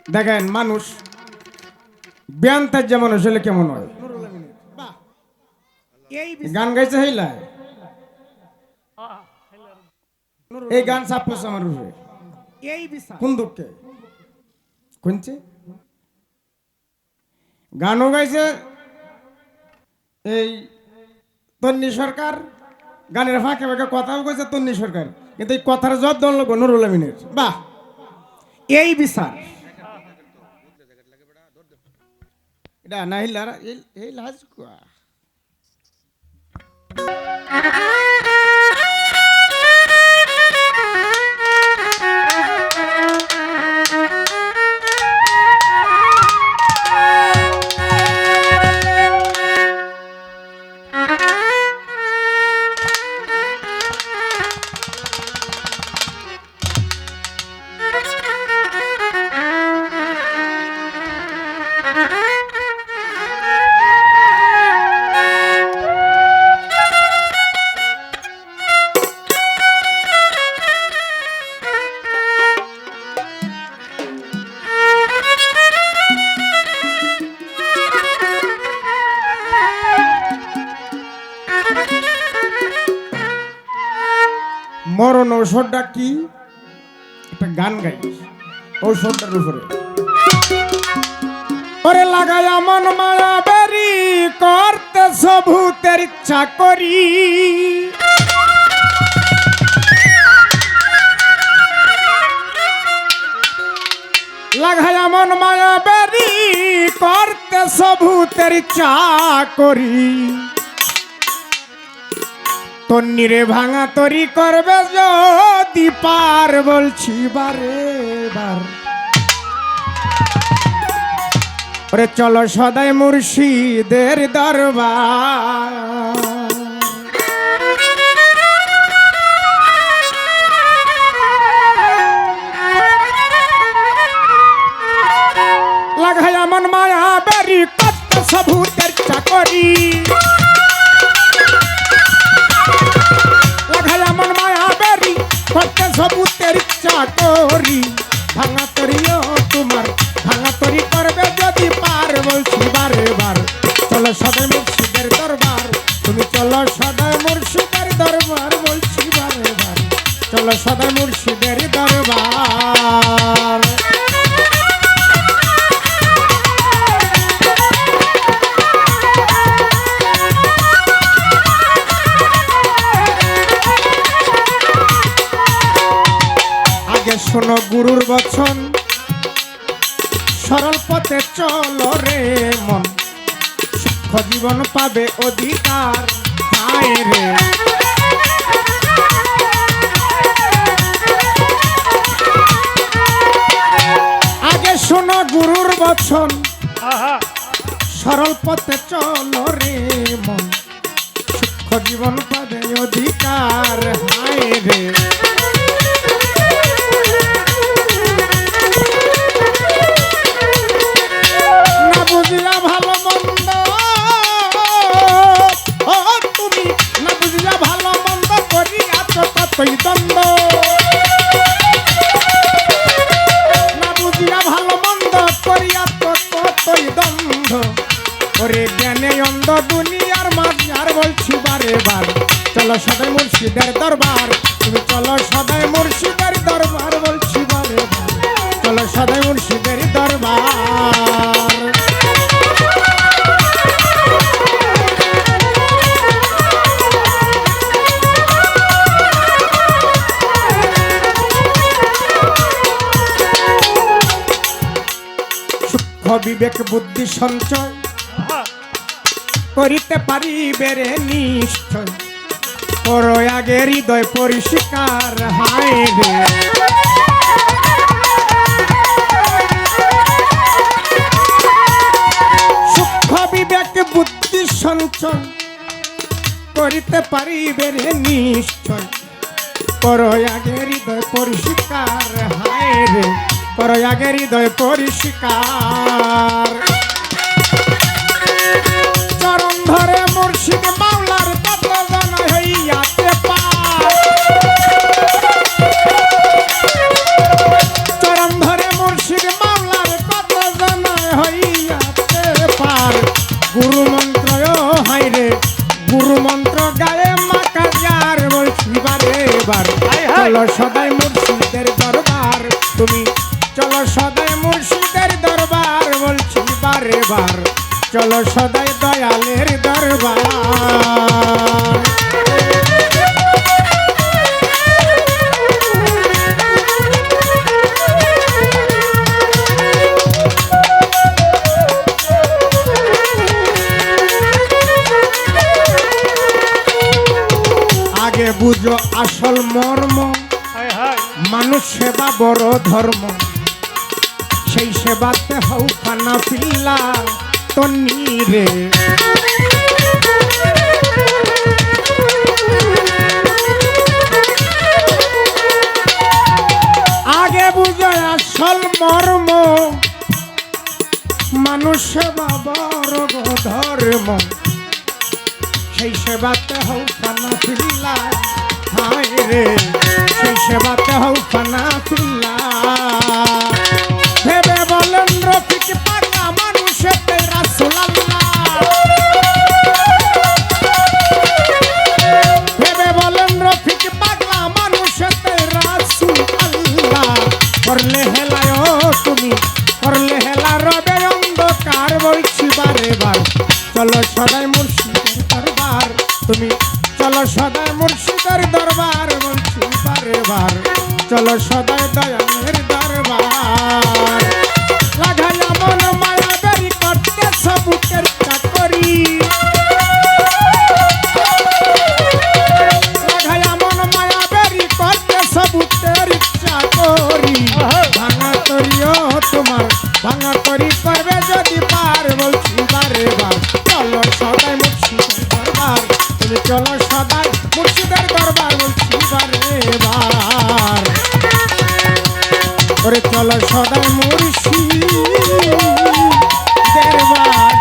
দেখেন মানুষ ব্যান্তার যে মানুষ হলে কেমন হয়। গান গাইছে হইলা এই গান চাপছে আমার উপরে এই বিচার কোন দুঃখে কোনছে গানও গাইছে এই তন্নি সরকার, গানের ফাঁকে ফাঁকে কথাও কইছে তন্নি সরকার, কিন্তু এই কথার জব দল লোক নুরুল আমিনের। বাহ, এই বিচার এটা না হিলার এই লাজ কুয়া মরণ ঔষধটা কি একটা গান গাই ঔষধটার উপরে ওরে লাগাই মন মায়া বেরি করতে সভূতের ইচ্ছা করি লাগাই মন মায়া বেরি করতে সভূতের ইচ্ছা করি তন্নিরে ভাঙা তরি করবে যদি পার বলছি বারে বার ওরে চলো সদাই মুর্শিদের দরবার লাগাই মন মায়া বেরি কত সভূতের চাকরি মন মায়া বেরি করতে সবুতের ইচ্ছা করি ভাঙা তরিও তোমার ভাঙা তরি করবে যদি পার বলছি বারে বার চলো সদাই মুর্শিদের দরবার তুমি চলো সদাই মুর্শিদের দরবার বলছি বারে বার চলো সদাই মুর্শিদের দরবার শোনো গুরুর বচন সরল পথে চলো রে মন সুখ জীবন পাবে অধিকার হায় রে আগে শোনো গুরুর বচন সরল পথে চলো রে মন সুখ জীবন পাবে অধিকার হায় রে বুঝিয়া ভালো মন্দ ও তুমি না বুঝিয়া ভালো মন্দ করিয়াছ ততই দ্বন্দ্ব না বুঝিয়া ভালো মন্দ করিয়াছ ততই দ্বন্দ্ব ওরে জ্ঞানে অন্ধ দুনিয়ার মাঝার বলছি বারে বার চলো সদাই মুর্শিদের দরবার তুমি চলো সদাই মুর্শিদের দরবার বলছি বারে বার চলো সদাই মুর্শিদের দরবার বিবেক বুদ্ধি সঞ্চয় করিতে পারিবে রে নিশ্চয় করো আগে হৃদয় পরিষ্কার হায় রে সূক্ষ্ম বিবেক বুদ্ধি সঞ্চয় করিতে পারিবে রে নিশ্চয় করো আগে হৃদয় পরিষ্কার হায় রে করো আগে হৃদয় পরিষ্কার চরণ ধরে মুর্শিদ মাওলার কত জন হইয়াছে পার চরণ ধরে মুর্শিদ মাওলার চলো সদাই মুর্শিদের দরবার বলছি বারে বার চলো সদাই দয়ালের দরবার আগে বুঝো আসল মর্ম মানুষ সেবা বড় ধর্ম সেই সেবাতে হও খানা পিল্লা তন্নি রে আগে বুঝো আসল মর্ম মানুষ সেবা বড় ধর্ম সেই সেবাতে হও খানা পিল্লা হায় রে সেই সেবাতে হও খানা পিল্লা ভেবে বলেন রফিক পাগলা মানুষেতে রাসূল আল্লাহ ভেবে বলেন রফিক পাগলা মানুষেতে রাসূল আল্লাহ করলে হেলায় তুমি করলে হেলা রবে অন্ধকার বলছি বারে বার চলো সদাই মুর্শিদের দরবার তুমি চলো সদাই মুর্শিদের দরবার বলছি বারে বার চলো সদাই দয়ালের দরবার লাগাইয়া মন মায়া বেরি করতে সবুকের চাকরি লাগাইয়া মন মায়া বেরি করতে সবুকের চাকরি ভাঙা তরিও তোমার ভাঙা তরি করবে যদি পার বলছি বারে বার চলো সদাই মুর্শিদের দরবার তুমি চলো সদাই মুর্শিদের দরবার বলছি বারে বার ওরে চলো সদাই মুর্শিদের দরবার